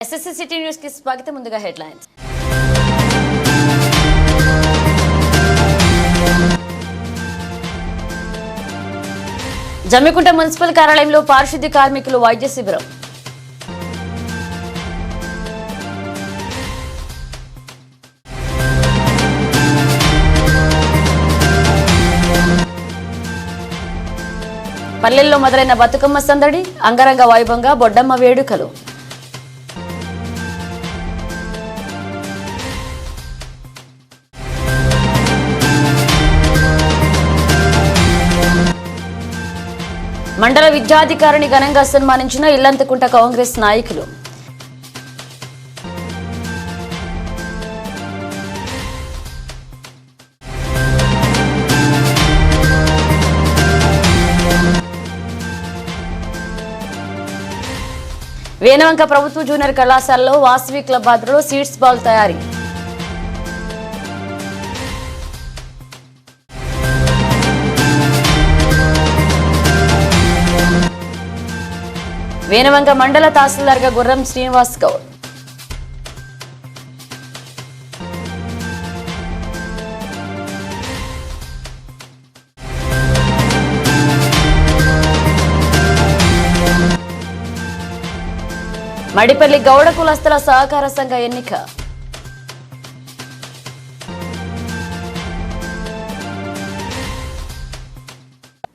SSC city news కి స్వాగతం. ముందుగా హెడ్లైన్స్. జమ్మికుంట మున్సిపల్ కార్యాలయంలో పారిశుద్ధ్య కార్మికులు వైద్య శిబిరం. పల్లెల్లో మొదలైన బతుకమ్మ సందడి, అంగరంగ వైభవంగా బొడ్డమ్మ వేడుకలు. మండల విద్యాధికారిని ఘనంగా సన్మానించిన ఇల్లంతకుంట కాంగ్రెస్ నాయకులు. వేనవంక ప్రభుత్వ జూనియర్ కళాశాలలో వాసవి క్లబ్ ఆధ్వర్యంలో సీడ్స్ బాల్ తయారీ. వేనవంక మండల తహసీల్దార్గా గుర్రం శ్రీనివాస్ గౌడ్. మడిపల్లి గౌడ కులస్తుల సహకార సంఘ ఎన్నిక.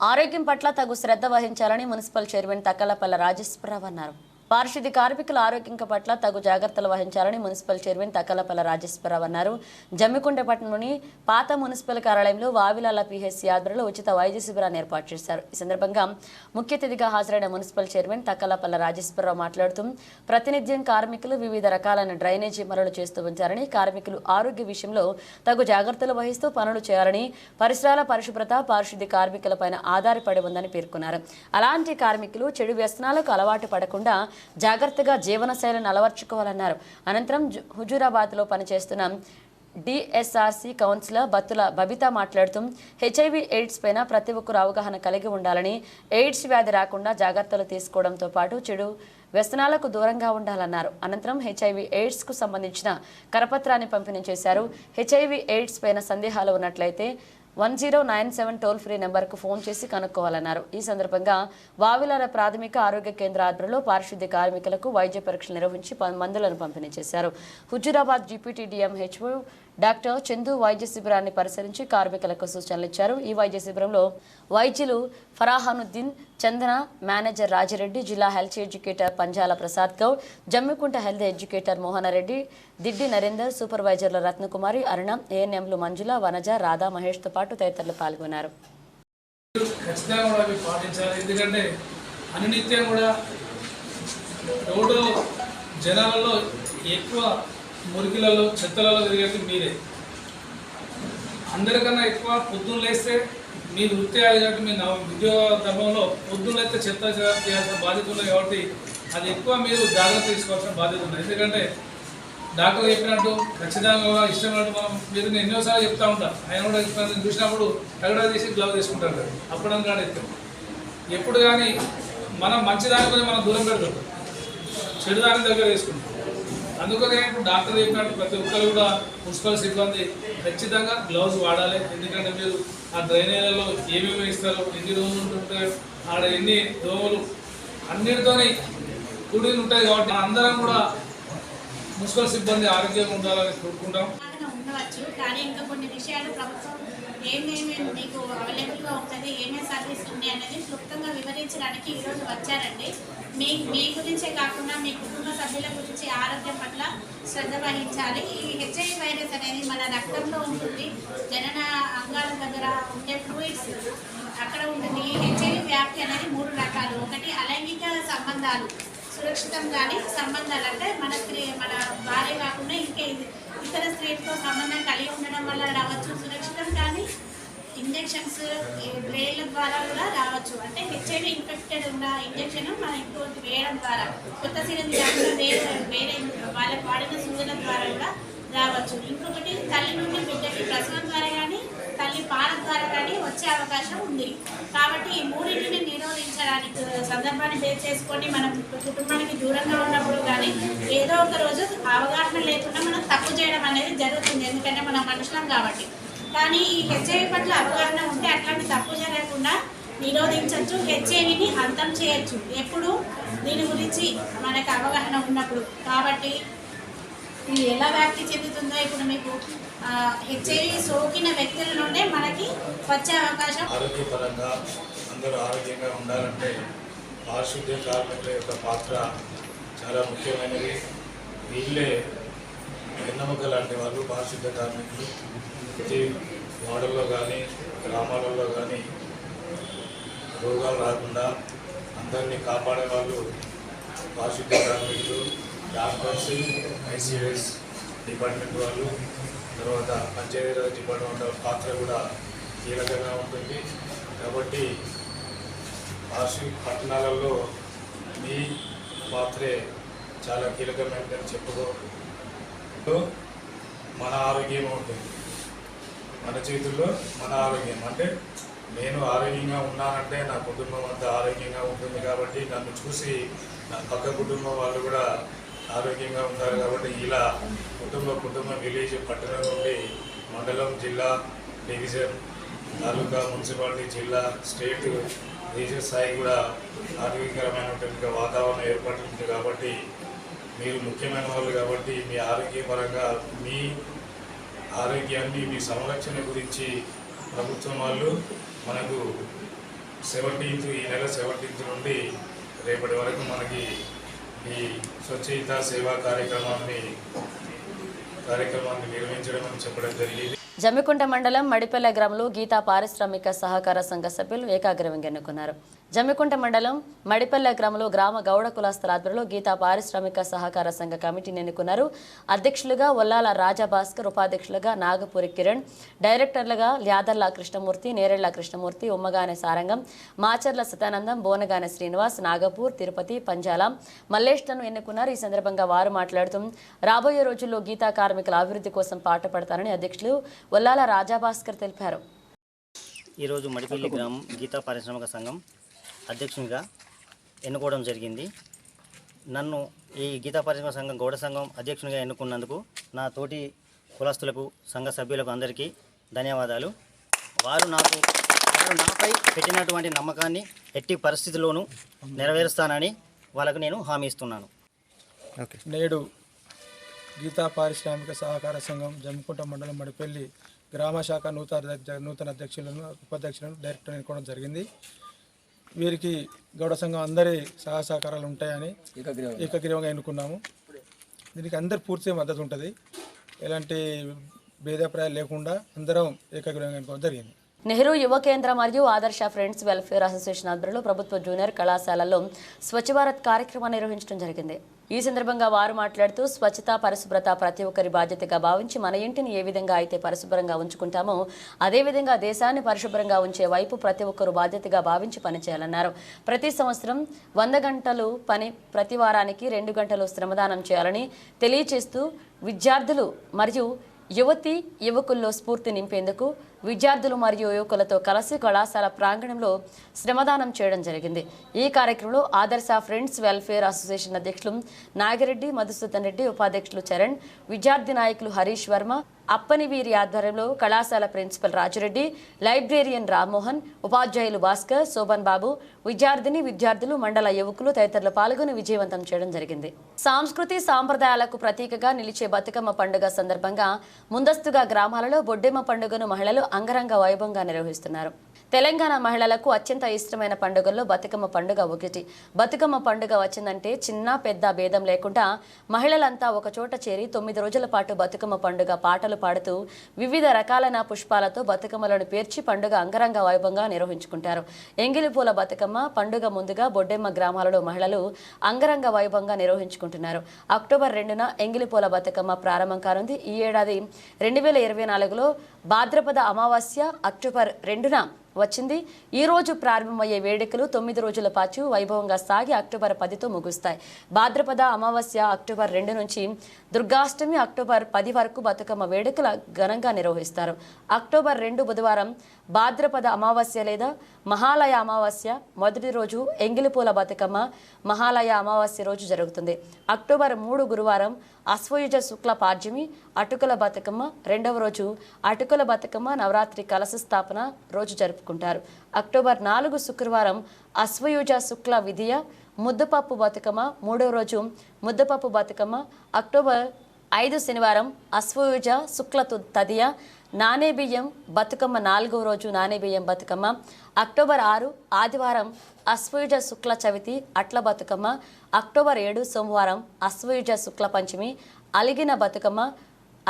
ఆరోగ్యం పట్ల తగు శ్రద్ధ వహించాలని మున్సిపల్ చైర్మన్ తక్కలపల్ల రాజేశ్వరరావు అన్నారు. పారిశుద్ధ్య కార్మికుల ఆరోగ్యం పట్ల తగు జాగ్రత్తలు వహించాలని మున్సిపల్ చైర్మన్ తక్కలపల్ల రాజేశ్వరరావు అన్నారు. జమ్మికుంట పట్టణంలోని పాత మున్సిపల్ కార్యాలయంలో వావిలాల పిహెచ్సి ఆధ్వర్యంలో ఉచిత వైద్య శిబిరాన్ని ఏర్పాటు చేశారు. ఈ సందర్భంగా ముఖ్య అతిథిగా హాజరైన మున్సిపల్ చైర్మన్ తక్కలపల్ల రాజేశ్వరరావు మాట్లాడుతూ ప్రతినిత్యం కార్మికులు వివిధ రకాలైన డ్రైనేజీ పనులు చేస్తూ ఉంచారని, కార్మికులు ఆరోగ్య విషయంలో తగు జాగ్రత్తలు వహిస్తూ పనులు చేయాలని, పరిసరాల పరిశుభ్రత పారిశుద్ధ్య కార్మికులపైన ఆధారపడి ఉందని పేర్కొన్నారు. అలాంటి కార్మికులు చెడు వ్యసనాలకు అలవాటు పడకుండా జాగ్రత్తగా జీవనశైలిని అలవర్చుకోవాలన్నారు. అనంతరం హుజూరాబాద్లో పనిచేస్తున్న డిఎస్ఆర్సీ కౌన్సిలర్ బత్తుల బబిత మాట్లాడుతూ హెచ్ఐవి ఎయిడ్స్ పైన ప్రతి ఒక్కరు అవగాహన కలిగి ఉండాలని, ఎయిడ్స్ వ్యాధి రాకుండా జాగ్రత్తలు తీసుకోవడంతో పాటు చెడు వ్యసనాలకు దూరంగా ఉండాలన్నారు. అనంతరం హెచ్ఐవి ఎయిడ్స్ కు సంబంధించిన కరపత్రాన్ని పంపిణీ చేశారు. హెచ్ఐవి ఎయిడ్స్ పైన సందేహాలు ఉన్నట్లయితే 1097 టోల్ ఫ్రీ నెంబర్కు ఫోన్ చేసి కనుక్కోవాలన్నారు. ఈ సందర్భంగా వావిలాల ప్రాథమిక ఆరోగ్య కేంద్ర ఆధ్వర్యంలో పారిశుద్ధ్య కార్మికులకు వైద్య పరీక్షలు నిర్వహించి మందులను పంపిణీ చేశారు. Huzurabad deputy DMHO doctor Chandu వైద్య శిబిరాన్ని పరిశీలించి కార్మికులకు సూచనలు ఇచ్చారు. ఈ వైద్య శిబిరంలో వైద్యులు ఫరాహానుద్దీన్, చందన, మేనేజర్ రాజిరెడ్డి, జిల్లా health educator Panjala Prasad Goud, Jammikunta health educator Mohanareddy, Diddi Narender, సూపర్వైజర్ల రత్నకుమారి, అరుణ, ఏఎన్ఎంలు మంజుల, వనజ, రాధా, మహేష్తో పాటు తదితరులు పాల్గొన్నారు. జనాలలో ఎక్కువ మురికిలలో చెత్తలలో తిరిగేది మీరే. అందరికన్నా ఎక్కువ పొద్దున్న లేస్తే మీ వృత్తి అది కాబట్టి మీ ఉద్యోగ ధర్మంలో పొద్దున్న లేస్తే చెత్త చేయాల్సిన బాధ్యత ఉంది కాబట్టి అది ఎక్కువ మీరు జాగ్రత్త తీసుకోవాల్సిన బాధ్యత ఉంది. ఎందుకంటే డాక్టర్ చెప్పినట్టు ఖచ్చితంగా ఇష్టమైనట్టు మనం మీరు ఎన్నోసార్లు చెప్తా ఉంటాం. ఆయన కూడా చూసినప్పుడు తగడా తీసి గ్లవ్ తీసుకుంటారు. అప్పుడు కాడ ఎప్పుడు కానీ మనం మంచిదానికొని మనం దూరం పెడతాం, చెడుదాని దగ్గర తీసుకుంటాం. అందుకనే ఇప్పుడు డాక్టర్ చెప్పినట్టు ప్రతి ఒక్కరు కూడా మున్సిపల్ సిబ్బంది ఖచ్చితంగా గ్లౌజ్ వాడాలి. ఎందుకంటే మీరు ఆ డ్రైనేజీలలో ఏమేమి ఇస్తారు, ఎన్ని రోజులు ఉంటుంటాయి, ఆడ ఎన్ని దోమలు అన్నిటితోని కూడి ఉంటాయి. కాబట్టి అందరం కూడా మున్సిపల్ సిబ్బంది ఆరోగ్యంగా ఉండాలని కోరుకుంటాం. ఉండవచ్చు కానీ ఇంకా కొన్ని విషయాలు ప్రభుత్వం ఏమేమి మీకు అవైలబుల్గా ఉంటుంది, ఏమేమి సర్వీస్ ఉంది అనేది క్లుప్తంగా వివరించడానికి ఈరోజు వచ్చారండి. మీ గురించే కాకుండా మీ కుటుంబ సభ్యుల గురించి ఆరోగ్యం పట్ల శ్రద్ధ వహించాలి. ఈ హెచ్ఐవి వైరస్ అనేది మన రక్తంలో ఉంటుంది, జనన అంగాల దగ్గర ఉండే ఫ్లూయిడ్స్ అక్కడ ఉంటుంది. ఈ హెచ్ఐవి వ్యాప్తి అనేది 3 రకాలు. ఒకటి అలైంగిక సంబంధాలు, సురక్షితం కానీ సంబంధాలు అంటే మన భార్య కాకుండా ఇంకా ఇతర స్త్రీలతో సంబంధం కలిగి ఉండడం వల్ల రావచ్చు. సురక్షితం కానీ ఇంజెక్షన్స్ వేల ద్వారా కూడా రావచ్చు. అంటే హెచ్ఐవి ఇన్ఫెక్టెడ్ ఉన్న ఇంజెక్షన్ మనం ఇంకోటి వేయడం ద్వారా, కొత్త సిరంజి కాకుండా వేరే వాళ్ళకి వాడిన సూచన ద్వారా కూడా రావచ్చు. ఇంకొకటి తల్లి నుండి బిడ్డకి ప్రసవం ద్వారా కానీ తల్లి పాల ద్వారా కానీ వచ్చే అవకాశం ఉంది. కాబట్టి ఈ మూడింటిని నిరోధించడానికి సందర్భాన్ని బేస్ చేసుకొని మనం కుటుంబానికి దూరంగా ఉన్నప్పుడు కానీ ఏదో ఒక రోజు అవగాహన లేకుండా మనం తప్పు చేయడం అనేది జరుగుతుంది, ఎందుకంటే మనం మనుషులం కాబట్టి. కానీ ఈ హెచ్ఐవి పట్ల అవగాహన ఉంటే అట్లాంటి తప్పు జరగకుండా నిరోధించవచ్చు, హెచ్ఐవిని అంతం చేయొచ్చు ఎప్పుడు దీని గురించి మనకు అవగాహన ఉన్నప్పుడు. కాబట్టి ఇది ఎలా వ్యాప్తి చెందుతుందో ఇప్పుడు మీకు హెచ్ఐవి సోకిన వ్యక్తుల నుండే మనకి వచ్చే అవకాశం. ఆరోగ్యపరంగా అందరూ ఆరోగ్యంగా ఉండాలంటే పారిశుద్ధ్య కార్మికుల యొక్క పాత్ర చాలా ముఖ్యమైనది. వీళ్ళే వెన్నెముక లాంటి వాళ్ళు పారిశుద్ధ్య కార్మికులు. ప్రతి వాడల్లో కానీ గ్రామాలలో కానీ రోగాలు రాకుండా అందరినీ కాపాడే వాళ్ళు పారిశుద్ధ్య కార్మికులు, డాక్టర్స్, ఐసీఎస్ డిపార్ట్మెంట్ వాళ్ళు, తర్వాత పంచాయతీరాజ్ డిపార్ట్మెంట్ వాళ్ళ పాత్ర కూడా కీలకంగా ఉంటుంది. కాబట్టి పట్టణాలలో మీ పాత్రే చాలా కీలకమైనదని చెప్పుకో. మన ఆరోగ్యం ఉంటుంది, మన చేతుల్లో మన ఆరోగ్యం. అంటే నేను ఆరోగ్యంగా ఉన్నానంటే నా కుటుంబం అంతా ఆరోగ్యంగా ఉంటుంది. కాబట్టి నన్ను చూసి నా పక్క కుటుంబం వాళ్ళు కూడా ఆరోగ్యంగా ఉంటారు. కాబట్టి ఇలా కుటుంబం విలేజ్ పట్టణం నుండి మండలం, జిల్లా, డివిజన్, తాలూకా, మున్సిపాలిటీ, జిల్లా, స్టేట్, రీజన్ స్థాయి కూడా ఆరోగ్యకరమైనటువంటి వాతావరణం ఏర్పడుతుంది. కాబట్టి మీరు ముఖ్యమైన వాళ్ళు. కాబట్టి మీ ఆరోగ్యపరంగా మీ ఆరోగ్యాన్ని, మీ సంరక్షణ గురించి ప్రభుత్వం వాళ్ళు మనకు 17th, ఈ నెల 17th నుండి రేపటి వరకు మనకి ఈ స్వచ్ఛత సేవా కార్యక్రమాన్ని నిర్వహించడం అని చెప్పడం జరిగింది. జమ్మికుంట మండలం మడిపల్లె గ్రామంలో గీతా పారిశ్రామిక సహకార సంఘ సభ్యులు ఏకాగ్రవంగా ఎన్నుకున్నారు. జమ్మికుంట మండలం మడిపల్లె గ్రామంలో గ్రామ గౌడ కులాస్తుల ఆధ్వర్యంలో గీతా పారిశ్రామిక సహకార సంఘ కమిటీని ఎన్నుకున్నారు. అధ్యక్షులుగా ఒల్లాల రాజాభాస్కర్, ఉపాధ్యక్షులుగా నాగపూరి కిరణ్, డైరెక్టర్లుగా ల్యాదర్ల కృష్ణమూర్తి, నేరెళ్ల కృష్ణమూర్తి, ఉమ్మగానే సారంగం, మాచర్ల సతానందం, బోనగానే శ్రీనివాస్, నాగపూర్, తిరుపతి, పంజాలం, మల్లేష్లను ఎన్నుకున్నారు. ఈ సందర్భంగా వారు మాట్లాడుతూ రాబోయే రోజుల్లో గీతా కార్మికుల అభివృద్ధి కోసం పాటుపడతారని అధ్యక్షులు ఒల్లాల రాజాభాస్కర్ తెలిపారు. ఈరోజు మడిపల్లి గ్రామం గీతా పారిశ్రామిక సంఘం అధ్యక్షునిగా ఎన్నుకోవడం జరిగింది. నన్ను ఈ గీతా పారిశ్రామిక సంఘం గౌడ సంఘం అధ్యక్షునిగా ఎన్నుకున్నందుకు నా తోటి కులస్తులకు, సంఘ సభ్యులకు అందరికీ ధన్యవాదాలు. వారు నాపై పెట్టినటువంటి నమ్మకాన్ని ఎట్టి పరిస్థితుల్లోనూ నెరవేరుస్తానని వాళ్ళకు నేను హామీ ఇస్తున్నాను. నేడు గీతా పారిశ్రామిక సహకార సంఘం జమ్మికుంట మండలం మడిపల్లి గ్రామ శాఖ నూతన అధ్యక్షులను, ఉపాధ్యక్షులను, డైరెక్టర్ ఎన్నుకోవడం జరిగింది. వీరికి గౌడ సంఘం అందరి సహకారాలు ఉంటాయని ఏకగ్రీవంగా ఎన్నుకున్నాము. దీనికి అందరి పూర్తి మద్దతు ఉంటుంది. ఎలాంటి భేదాభిప్రాయాలు లేకుండా అందరం ఏకగ్రీవంగా ఎన్నుకోవడం జరిగింది. నెహ్రూ యువ కేంద్ర మరియు ఆదర్శ ఫ్రెండ్స్ వెల్ఫేర్ అసోసియేషన్ ఆధ్వర్యంలో ప్రభుత్వ జూనియర్ కళాశాలల్లో స్వచ్ఛ భారత్ కార్యక్రమాన్ని నిర్వహించడం జరిగింది. ఈ సందర్భంగా వారు మాట్లాడుతూ స్వచ్ఛత, పరిశుభ్రత ప్రతి ఒక్కరి బాధ్యతగా భావించి మన ఇంటిని ఏ విధంగా అయితే పరిశుభ్రంగా ఉంచుకుంటామో అదేవిధంగా దేశాన్ని పరిశుభ్రంగా ఉంచే వైపు ప్రతి ఒక్కరు బాధ్యతగా భావించి పనిచేయాలన్నారు. ప్రతి సంవత్సరం 100 గంటలు పని, ప్రతి వారానికి 2 గంటలు శ్రమదానం చేయాలని తెలియజేస్తూ విద్యార్థులు మరియు యువతి యువకుల్లో స్ఫూర్తి నింపేందుకు విద్యార్థులు మరియు యువకులతో కలిసి కళాశాల ప్రాంగణంలో శ్రమదానం చేయడం జరిగింది. ఈ కార్యక్రమంలో ఆదర్శ ఫ్రెండ్స్ వెల్ఫేర్ అసోసియేషన్ అధ్యక్షులు నాగిరెడ్డి, మధుసూదన్ రెడ్డి, ఉపాధ్యక్షులు చరణ్, విద్యార్థి నాయకులు హరీష్ వర్మ, అప్పని వీరి ఆధ్వర్యంలో కళాశాల ప్రిన్సిపల్ రాజురెడ్డి, లైబ్రేరియన్ రామ్మోహన్, ఉపాధ్యాయులు భాస్కర్, శోభన్ బాబు, విద్యార్థులు, మండల యువకులు తదితరులు పాల్గొని విజయవంతం చేయడం జరిగింది. సంస్కృతి సాంప్రదాయాలకు ప్రతీకగా నిలిచే బతుకమ్మ పండుగ సందర్భంగా ముందస్తుగా గ్రామాలలో బొడ్డెమ్మ పండుగను మహిళలు అంగరంగ వైభవంగా నిర్వహిస్తున్నారు. తెలంగాణ మహిళలకు అత్యంత ఇష్టమైన పండుగల్లో బతుకమ్మ పండుగ ఒకటి. బతుకమ్మ పండుగ వచ్చిందంటే చిన్న పెద్ద భేదం లేకుండా మహిళలంతా ఒక చోట చేరి 9 రోజుల పాటు బతుకమ్మ పండుగ పాటలు పాడుతూ వివిధ రకాలైన పుష్పాలతో బతుకమ్మలను పేర్చి పండుగ అంగరంగ వైభవంగా నిర్వహించుకుంటారు. ఎంగిలిపూల బతుకమ్మ పండుగ ముందుగా బొడ్డెమ్మ గ్రామాలలో మహిళలు అంగరంగ వైభవంగా నిర్వహించుకుంటున్నారు. అక్టోబర్ 2న ఎంగిలిపూల బతుకమ్మ ప్రారంభం కానుంది. ఈ ఏడాది 2024లో భాద్రపద అమావాస్య అక్టోబర్ 2న వచ్చింది. ఈ రోజు ప్రారంభమయ్యే వేడుకలు 9 రోజుల పాటు వైభవంగా సాగి అక్టోబర్ 10తో ముగుస్తాయి. భాద్రపద అమావాస్య అక్టోబర్ 2 నుంచి దుర్గాష్టమి అక్టోబర్ 10 వరకు బతుకమ్మ వేడుకలు ఘనంగా నిర్వహిస్తారు. అక్టోబర్ 2 బుధవారం భాద్రపద అమావాస్య లేదా మహాలయ అమావాస్య మొదటి రోజు ఎంగిలిపూల బతుకమ్మ మహాలయ అమావాస్య రోజు జరుగుతుంది. అక్టోబర్ 3 గురువారం అశ్వయుజ శుక్ల పాడ్యమి అటుకుల బతుకమ్మ రెండవ రోజు అటుకుల బతుకమ్మ నవరాత్రి కలశ స్థాపన రోజు జరుపుకుంటారు. అక్టోబర్ 4 శుక్రవారం అశ్వయుజ శుక్ల విధియ ముద్దపప్పు బతుకమ్మ మూడవ రోజు ముద్దపప్పు బతుకమ్మ. అక్టోబర్ 5 శనివారం అశ్వయుజ శుక్ల తదియ నానేబియ్యం బతుకమ్మ 4వ రోజు నానేబియ్యం బతుకమ్మ. అక్టోబర్ 6 ఆదివారం అశ్వయుజ శుక్ల చవితి అట్ల బతుకమ్మ. అక్టోబర్ 7 సోమవారం అశ్వయుజ శుక్ల పంచమి అలిగిన బతుకమ్మ.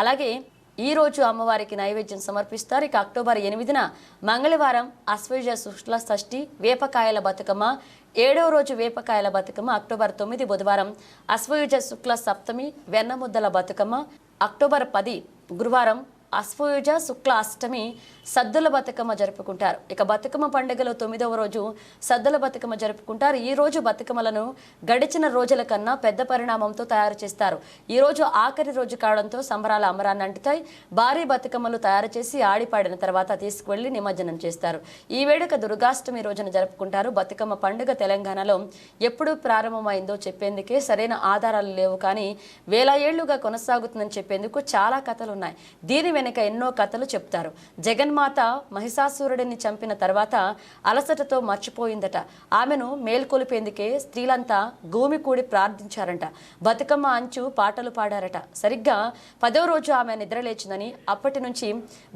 అలాగే ఈ రోజు అమ్మవారికి నైవేద్యం సమర్పిస్తారు. ఇక అక్టోబర్ 8న మంగళవారం అశ్వయుజ శుక్ల షష్ఠి వేపకాయల బతుకమ్మ 7వ రోజు వేపకాయల బతుకమ్మ. అక్టోబర్ 9 బుధవారం అశ్వయుజ శుక్ల సప్తమి వెన్నముద్దల బతుకమ్మ. అక్టోబర్ 10 గురువారం అశ్వయుజ శుక్ల అష్టమి సద్దుల బతుకమ్మ జరుపుకుంటారు. ఇక బతుకమ్మ పండుగలో 9వ రోజు సద్దుల బతుకమ్మ జరుపుకుంటారు. ఈ రోజు బతుకమ్మలను గడిచిన రోజుల కన్నా పెద్ద పరిణామంతో తయారు చేస్తారు. ఈ రోజు ఆఖరి రోజు కావడంతో సంబరాల అమరాన్ని అంటుతాయి. భారీ బతుకమ్మలు తయారు చేసి ఆడిపాడిన తర్వాత తీసుకువెళ్లి నిమజ్జనం చేస్తారు. ఈ వేడుక దుర్గాష్టమి రోజున జరుపుకుంటారు. బతుకమ్మ పండుగ తెలంగాణలో ఎప్పుడు ప్రారంభమైందో చెప్పేందుకే సరైన ఆధారాలు లేవు, కానీ వేల ఏళ్లుగా కొనసాగుతుందని చెప్పేందుకు చాలా కథలున్నాయి. దీని వెనుక ఎన్నో కథలు చెప్తారు. జగన్మాత మహిషాసురుడిని చంపిన తర్వాత అలసటతో మర్చిపోయిందట. ఆమెను మేల్కొలిపేందుకే స్త్రీలంతా భూమి కూడి ప్రార్థించారంట. బతుకమ్మ అంచు పాటలు పాడారట. సరిగ్గా 10వ రోజు ఆమె నిద్రలేచిందని అప్పటి నుంచి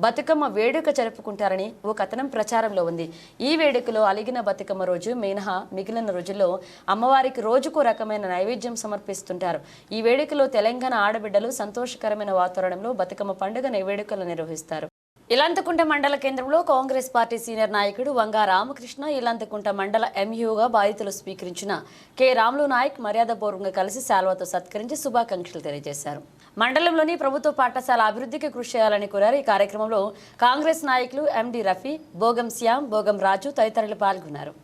బతుకమ్మ వేడుక జరుపుకుంటారని ఓ కథనం ప్రచారంలో ఉంది. ఈ వేడుకలో అలిగిన బతుకమ్మ రోజు మినహా మిగిలిన రోజుల్లో అమ్మవారికి రోజుకో రకమైన నైవేద్యం సమర్పిస్తుంటారు. ఈ వేడుకలో తెలంగాణ ఆడబిడ్డలు సంతోషకరమైన వాతావరణంలో బతుకమ్మ పండుగ వేడుకలు నిర్వహిస్తారు. ఇలంతకుంట మండల కేంద్రంలో కాంగ్రెస్ పార్టీ సీనియర్ నాయకుడు వంగా రామకృష్ణ ఇలంతకుంట మండల ఎంయూగా బాధితులు స్వీకరించిన కె రాములు నాయక్ మర్యాదపూర్వకంగా కలిసి శాల్వాతో సత్కరించి శుభాకాంక్షలు తెలియజేశారు. మండలంలోని ప్రభుత్వ పాఠశాల అభివృద్ధికి కృషి చేయాలని కోరారు. ఈ కార్యక్రమంలో కాంగ్రెస్ నాయకులు ఎండి రఫీ, బోగం శ్యామ్, బోగం రాజు తదితరులు పాల్గొన్నారు.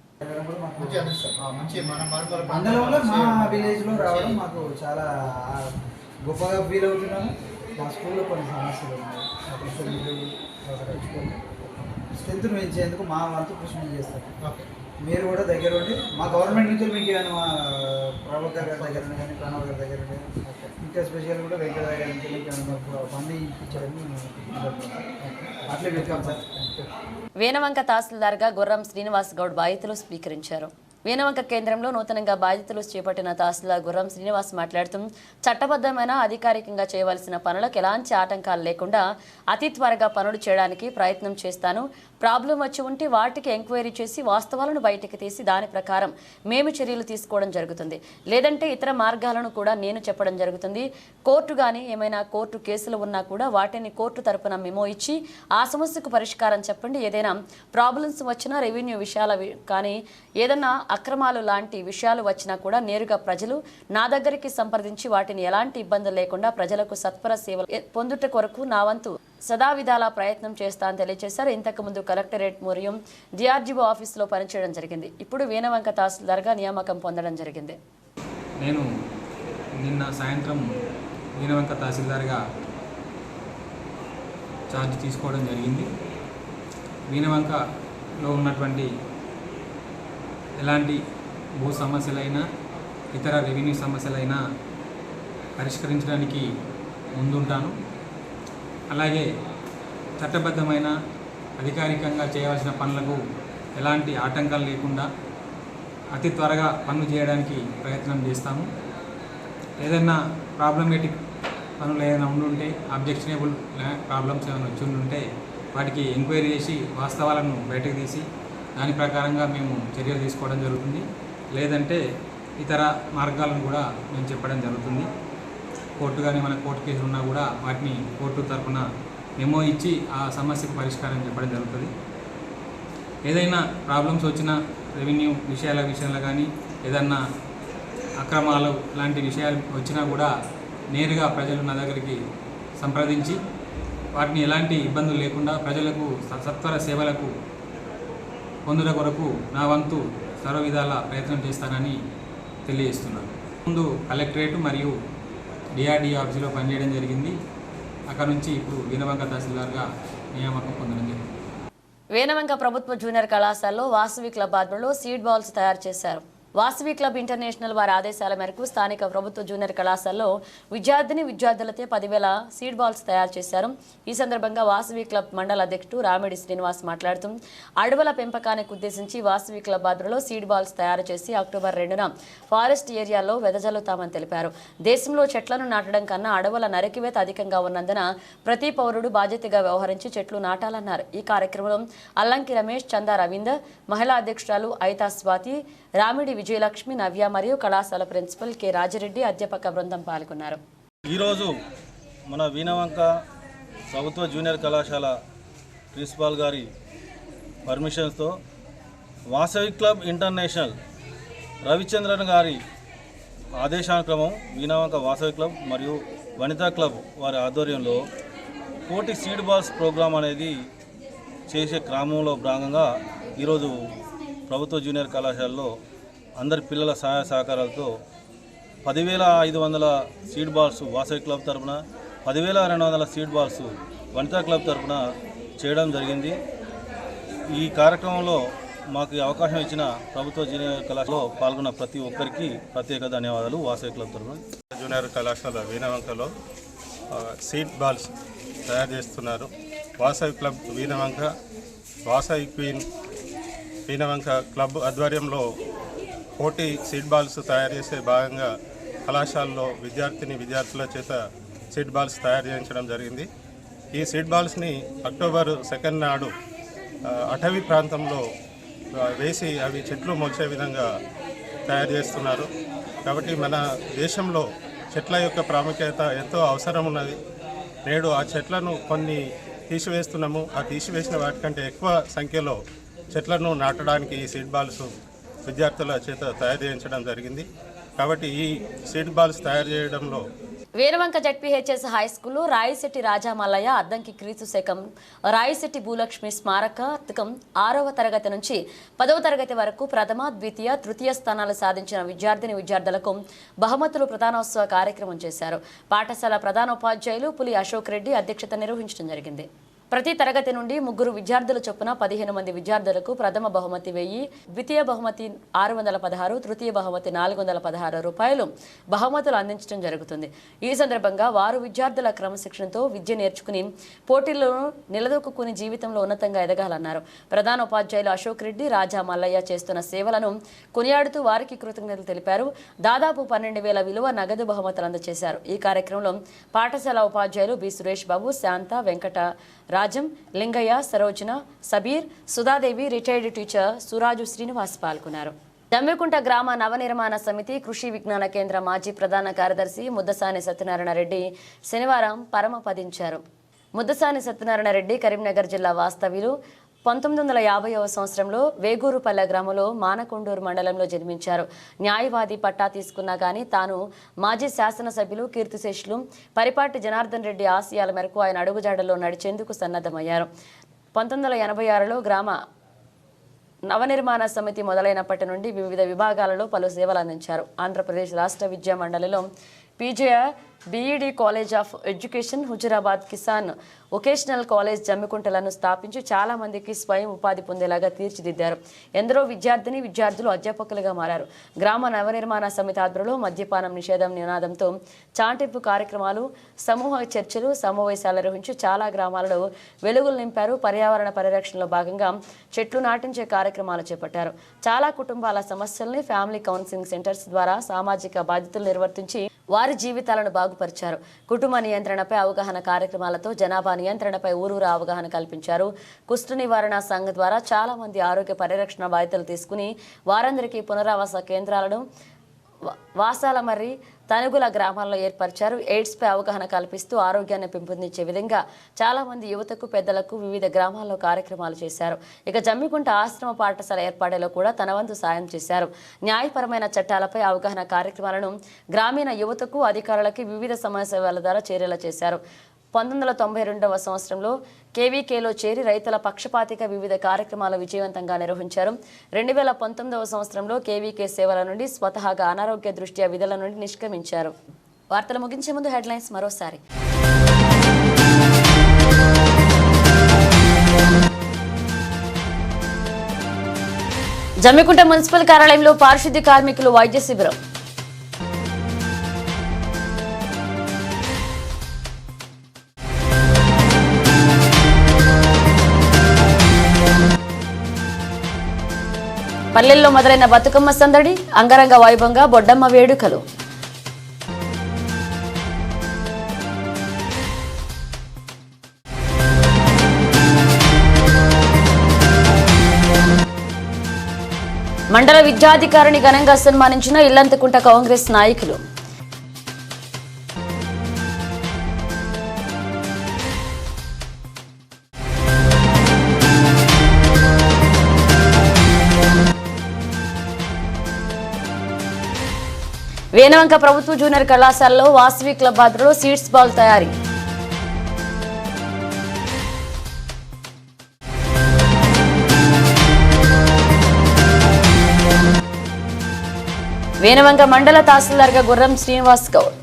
మండలంలో మా విలేజ్లో రావడం మాకు చాలా గొప్పగా ఫీల్ అవుతున్నాము. మా స్కూల్లో కొన్ని సమస్యలు ఉన్నాయి. స్ట్రెంత్ పెంచేందుకు మా వంతు కృషి చేస్తాం. మీరు కూడా దగ్గర ఉండి మా గవర్నమెంట్ నుంచి మీకు ఏమైనా ప్రభాకర్ గారి దగ్గర కానీ ప్రణవ్ గారి దగ్గర ఇంకా స్పెషల్ కూడా వెంకట దగ్గర నుంచి మీకు బండి ఇప్పించారని అట్లే వెళ్తాం సార్. వేనవంక తహసీల్దార్గా గుర్రం శ్రీనివాస్ గౌడ్ బాధితులు స్వీకరించారు. వేనవంక కేంద్రంలో నూతనంగా బాధ్యతలు చేపట్టిన తహసీల్దార్ గుర్రం శ్రీనివాస్ మాట్లాడుతూ చట్టబద్ధమైన అధికారికంగా చేయవలసిన పనులకు ఎలాంటి ఆటంకాలు లేకుండా అతి త్వరగా పనులు చేయడానికి ప్రయత్నం చేస్తాను. ప్రాబ్లం వచ్చి ఉంటే వాటికి ఎంక్వైరీ చేసి వాస్తవాలను బయటకు తీసి దాని ప్రకారం మేము చర్యలు తీసుకోవడం జరుగుతుంది. లేదంటే ఇతర మార్గాలను కూడా నేను చెప్పడం జరుగుతుంది. కోర్టు కానీ ఏమైనా కోర్టు కేసులు ఉన్నా కూడా వాటిని కోర్టు తరపున మెమో ఇచ్చి ఆ సమస్యకు పరిష్కారం చెప్పండి. ఏదైనా ప్రాబ్లమ్స్ వచ్చినా రెవెన్యూ విషయాల కానీ ఏదైనా అక్రమాలు లాంటి విషయాలు వచ్చినా కూడా నేరుగా ప్రజలు నా దగ్గరికి సంప్రదించి వాటిని ఎలాంటి ఇబ్బందులు లేకుండా ప్రజలకు సత్వర సేవలు పొందుట కొరకు నా వంతు సదావిధాలా ప్రయత్నం చేస్తా అని తెలియజేశారు. ఇంతకుముందు కలెక్టరేట్ మరియు డిఆర్జీఓ ఆఫీసులో పనిచేయడం జరిగింది. ఇప్పుడు వేనవంక తహసీల్దార్గా నియామకం పొందడం జరిగింది. నేను నిన్న సాయంత్రం వేనవంక తహసీల్దార్గా ఛార్జ్ తీసుకోవడం జరిగింది. వేనవంకలో ఉన్నటువంటి ఎలాంటి భూ సమస్యలైనా ఇతర రెవెన్యూ సమస్యలైనా పరిష్కరించడానికి ముందుంటాను. అలాగే చట్టబద్ధమైన అధికారికంగా చేయవలసిన పనులకు ఎలాంటి ఆటంకాలు లేకుండా అతి త్వరగా పనులు చేయడానికి ప్రయత్నం చేస్తాము. ఏదైనా ప్రాబ్లమేటిక్ పనులు ఏదైనా ఉండుంటే అబ్జెక్షనబుల్ ప్రాబ్లమ్స్ ఏమైనా వచ్చి ఉండుంటే వాటికి ఎంక్వైరీ చేసి వాస్తవాలను బయటకు తీసి దాని ప్రకారంగా మేము చర్యలు తీసుకోవడం జరుగుతుంది. లేదంటే ఇతర మార్గాలను కూడా మేము చెప్పడం జరుగుతుంది. కోర్టు కానీ మన కోర్టు కేసులు ఉన్నా కూడా వాటిని కోర్టు తరఫున మెమో ఇచ్చి ఆ సమస్యకు పరిష్కారం చెప్పడం జరుగుతుంది. ఏదైనా ప్రాబ్లమ్స్ వచ్చినా రెవెన్యూ విషయంలో కానీ ఏదన్నా అక్రమాలు లాంటి విషయాలు వచ్చినా కూడా నేరుగా ప్రజలు నా దగ్గరికి సంప్రదించి వాటిని ఎలాంటి ఇబ్బందులు లేకుండా ప్రజలకు సత్వర సేవలకు పొందుట కొరకు నా వంతు సర్వ విధాల ప్రయత్నం చేస్తానని తెలియజేస్తున్నాను. ముందు కలెక్టరేట్ మరియు డిఆర్డీఏ ఆఫీసులో పనిచేయడం జరిగింది. అక్కడ నుంచి ఇప్పుడు వీణవంక తహసీల్దార్గా నియామకం పొందడం జరిగింది. వేనవంక ప్రభుత్వ జూనియర్ కళాశాలలో వాసవి క్లబ్ ఆధ్వర్యంలో సీడ్ బాల్స్ తయారు చేశారు. వాసవి క్లబ్ ఇంటర్నేషనల్ వారి ఆదేశాల మేరకు స్థానిక ప్రభుత్వ జూనియర్ కళాశాలలో విద్యార్థులతో 10,000 సీడ్ బాల్స్ తయారు చేశారు. ఈ సందర్భంగా వాసవి క్లబ్ మండల అధ్యక్షుడు రామిడి శ్రీనివాస్ మాట్లాడుతూ అడవుల పెంపకానికి ఉద్దేశించి వాసవి క్లబ్ ఆధ్వర్యంలో సీడ్ బాల్స్ తయారు చేసి అక్టోబర్ 2న ఫారెస్ట్ ఏరియాలో వెదజల్లుతామని తెలిపారు. దేశంలో చెట్లను నాటడం కన్నా అడవుల నరికివేత అధికంగా ఉన్నందున ప్రతి పౌరుడు బాధ్యతగా వ్యవహరించి చెట్లు నాటాలన్నారు. ఈ కార్యక్రమంలో అల్లంకి రమేష్, చందా రవీందర్, మహిళా అధ్యక్షురాలు ఐతా స్వాతి, రామిడి విజయలక్ష్మి, నవ్య మరియు కళాశాల ప్రిన్సిపల్ కె రాజిరెడ్డి, అధ్యాపక బృందం పాల్గొన్నారు. ఈరోజు మన వీణవంక ప్రభుత్వ జూనియర్ కళాశాల ప్రిన్సిపాల్ గారి పర్మిషన్స్తో వాసవి క్లబ్ ఇంటర్నేషనల్ రవిచంద్రన్ గారి ఆదేశానుక్రమం వీణవంక వాసవి క్లబ్ మరియు వనితా క్లబ్ వారి ఆధ్వర్యంలో కోటి సీడ్ బాల్స్ ప్రోగ్రాం అనేది చేసే క్రమంలో భాగంగా ఈరోజు ప్రభుత్వ జూనియర్ కళాశాలలో అందరి పిల్లల సహాయ సహకారాలతో 10,500 సీడ్ బాల్స్ వాసవి క్లబ్ తరఫున, 10,200 సీడ్ బాల్స్ వనితా క్లబ్ తరఫున చేయడం జరిగింది. ఈ కార్యక్రమంలో మాకు అవకాశం ఇచ్చిన ప్రభుత్వ జూనియర్ కళాశాలలో పాల్గొన్న ప్రతి ఒక్కరికి ప్రత్యేక ధన్యవాదాలు. వాసవి క్లబ్ తరఫున జూనియర్ కళాశాల వీణవంకలో సీడ్ బాల్స్ తయారు చేస్తున్నారు. Vasavi club Veenavanka, Vasavi queen Veenavanka club ఆధ్వర్యంలో కోటి సీడ్ బాల్స్ తయారు చేసే భాగంగా కళాశాలలో విద్యార్థుల చేత సీడ్ బాల్స్ తయారు చేయించడం జరిగింది. ఈ సీడ్ బాల్స్ని అక్టోబర్ 2 నాడు అటవీ ప్రాంతంలో వేసి అవి చెట్లు మొలిచే విధంగా తయారు చేస్తున్నారు. కాబట్టి మన దేశంలో చెట్ల యొక్క ప్రాముఖ్యత ఎంతో అవసరం ఉన్నది. నేడు ఆ చెట్లను కొన్ని తీసివేస్తున్నాము. ఆ తీసివేసిన వాటికంటే ఎక్కువ సంఖ్యలో చెట్లను నాటడానికి ఈ సీడ్ బాల్స్ విద్యార్థుల చేత తయారు చేయించడం జరిగింది. కాబట్టి ఈ సీడ్ బాల్స్ తయారు చేయడంలో వేనవంక జడ్పీహెచ్ఎస్ హై స్కూల్లో రాయిశెట్టి రాజామల్లయ్య, అద్దంకి క్రీస్తు శకం, రాయిశెట్టి భూలక్ష్మి స్మారకం 6వ తరగతి నుంచి 10వ తరగతి వరకు ప్రథమ, ద్వితీయ, తృతీయ స్థానాలు సాధించిన విద్యార్థులకు బహుమతులు ప్రధానోత్సవ కార్యక్రమం చేశారు. పాఠశాల ప్రధానోపాధ్యాయులు పులి అశోక్ రెడ్డి అధ్యక్షత నిర్వహించడం జరిగింది. ప్రతి తరగతి నుండి 3 విద్యార్థుల చొప్పున 15 మంది విద్యార్థులకు ప్రథమ బహుమతి 1000, ద్వితీయ బహుమతి 616, తృతీయ బహుమతి 416 రూపాయలు బహుమతులు అందించడం జరుగుతుంది. ఈ సందర్భంగా వారు విద్యార్థుల క్రమశిక్షణతో విద్య నేర్చుకుని పోటీలను నిలదొక్కుని జీవితంలో ఉన్నతంగా ఎదగాలన్నారు. ప్రధాన ఉపాధ్యాయులు అశోక్ రెడ్డి, రాజా మల్లయ్య చేస్తున్న సేవలను కొనియాడుతూ వారికి కృతజ్ఞతలు తెలిపారు. దాదాపు 12,000 విలువ నగదు బహుమతులు అందజేశారు. ఈ కార్యక్రమంలో పాఠశాల ఉపాధ్యాయులు బి సురేష్ బాబు, శాంత, వెంకట రాజం, లింగయ్య, సరోజన, సబీర్, సుధాదేవి, రిటైర్డ్ టీచర్ సురాజు శ్రీనివాస్ పాల్గొన్నారు. జమ్మికుంట గ్రామ నవనిర్మాణ సమితి కృషి విజ్ఞాన కేంద్ర మాజీ ప్రధాన కార్యదర్శి ముద్దసాని సత్యనారాయణ రెడ్డి శనివారం పరమపదించారు. ముద్దసాని సత్యనారాయణ రెడ్డి కరీంనగర్ జిల్లా వాస్తవ్యులు. 1950వ సంవత్సరంలో వేగూరుపల్లె గ్రామంలో మానకొండూరు మండలంలో జన్మించారు. న్యాయవాది పట్టా తీసుకున్నా కానీ తాను మాజీ శాసనసభ్యులు కీర్తిశేషులు పరిపాటి జనార్దన్ రెడ్డి ఆశయాల మేరకు ఆయన అడుగుజాడల్లో నడిచేందుకు సన్నద్ధమయ్యారు. 1986లో గ్రామ నవనిర్మాణ సమితి మొదలైనప్పటి నుండి వివిధ విభాగాలలో పలు సేవలు అందించారు. ఆంధ్రప్రదేశ్ రాష్ట్ర విద్యా మండలిలో PJR, BEd college of education, Huzurabad Kisan vocational college జమ్మికుంటలను స్థాపించి చాలా మందికి స్వయం ఉపాధి పొందేలాగా తీర్చిదిద్దారు. ఎందరో విద్యార్థులు అధ్యాపకులుగా మారారు. గ్రామ నవనిర్మాణ సమితి ఆధ్వర్యంలో మద్యపానం నిషేధం నినాదంతో చాటింపు కార్యక్రమాలు, సమూహ చర్చలు, సమావేశాలు నిర్వహించి చాలా గ్రామాలలో వెలుగులు నింపారు. పర్యావరణ పరిరక్షణలో భాగంగా చెట్లు నాటించే కార్యక్రమాలు చేపట్టారు. చాలా కుటుంబాల సమస్యల్ని ఫ్యామిలీ కౌన్సిలింగ్ సెంటర్స్ ద్వారా సామాజిక బాధ్యతలు నిర్వర్తించి వారి జీవితాలను బాగుపరిచారు. కుటుంబ నియంత్రణపై అవగాహన కార్యక్రమాలతో జనాభా నియంత్రణపై ఊరూరా అవగాహన కల్పించారు. కుష్టు నివారణ సంఘ ద్వారా చాలా మంది ఆరోగ్య పరిరక్షణ బాధ్యతలు తీసుకుని వారందరికీ పునరావాస కేంద్రాలను వాసాల మరి తనుగుల గ్రామాల్లో ఏర్పరిచారు. ఎయిడ్స్పై అవగాహన కల్పిస్తూ ఆరోగ్యాన్ని పెంపొందించే విధంగా చాలా మంది యువతకు, పెద్దలకు వివిధ గ్రామాల్లో కార్యక్రమాలు చేశారు. ఇక జమ్మికుంట ఆశ్రమ పాఠశాల ఏర్పాటులో కూడా తన వంతు సాయం చేశారు. న్యాయపరమైన చట్టాలపై అవగాహన కార్యక్రమాలను గ్రామీణ యువతకు, అధికారులకి వివిధ సమావేశాల ద్వారా చేరేలా చేశారు. 1992వ సంవత్సరంలో కేవీకేలో చేరి రైతుల పక్షపాతిక వివిధ కార్యక్రమాలు విజయవంతంగా నిర్వహించారు. 2019వ సంవత్సరంలో కేవీకే సేవల నుండి స్వతహాగా అనారోగ్య దృష్ట్యా విధుల నుండి నిష్క్రమించారు. వార్తలు ముగించే ముందు హెడ్లైన్స్ మరోసారి. జమ్మికుంట మున్సిపల్ కార్యాలయంలో పారిశుద్ధ్య కార్మికులు వైద్య శిబిరం. పల్లెల్లో మొదలైన బతుకమ్మ సందడి, అంగరంగ వైభవంగా బొడ్డమ్మ వేడుకలు. మండల విద్యాధికారిని ఘనంగా సన్మానించిన ఇల్లంతకుంట కాంగ్రెస్ నాయకులు. వేనవంక ప్రభుత్వ జూనియర్ కళాశాలలో వాసవి క్లబ్ ఆధ్వర్యంలో సీడ్స్ బాల్ తయారీ. వేనవంక మండల తహసీల్దార్గా గుర్రం శ్రీనివాస్ గౌడ్.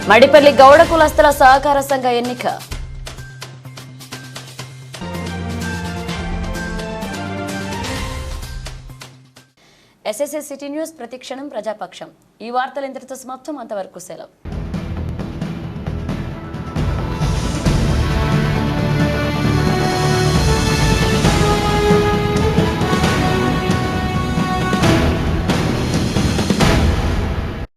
మడిపల్లి గౌడ కులస్తుల సహకార సంఘ ఎన్నిక. SSA సిటీ న్యూస్ ప్రతిక్షణం ప్రజాపక్షం. ఈ వార్తలు ఇంతటితో సమాప్తం. అంతవరకు సెలవు.